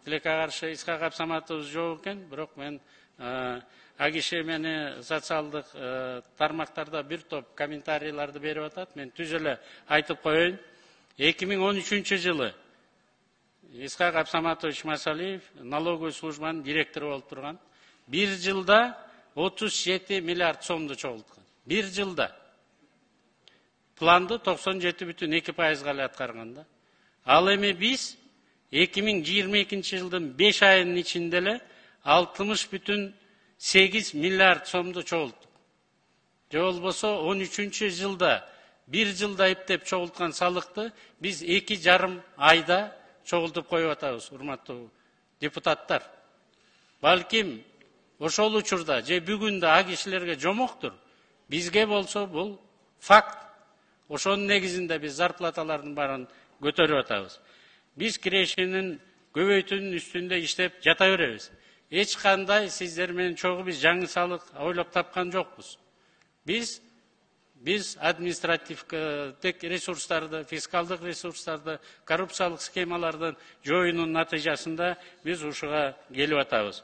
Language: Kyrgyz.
тилекке каршы Исхак Абсаматович жок экен, бирок мен АГИШ мени социалдык тармактарда бир топ комментарийларды берип атат. Мен түз эле айтып коеюн. 2013 жылы Исхак Абсаматович Масалиев налоговый службанын директору болуп турган. Bir жылда 37 миллиард сомду чогулткан. Bir жылда. Планды 97,2%га эле аткарганда. Ал эми биз 2022 жылдын 5 айынын ичинде эле 60,8 миллиард сомду чогулттук. Же болбосо 13 жылда, bir жылда эптеп чогулткан салыкты биз 2,5 айда чогултуп коюп атабыз, урматтуу депутаттар. Балким ошол учурда же бүгүн да АГИШлерге жомоктур. Бизге болсо бул факт. Ошонун негизинде биз зарплаталардын баарын көтөрүп атабыз. Биз кирешинин көбөйтүүнүн үстүндө иштеп жата беребиз. Эч кандай сиздер менен чогуу биз жаңы салык ойлоп тапкан жокпуз. Биз административдик ресурстарды, фискалдык ресурстарды, коррупциялык схемалардын жоюунун натыйжасында биз ушуга келип атабыз.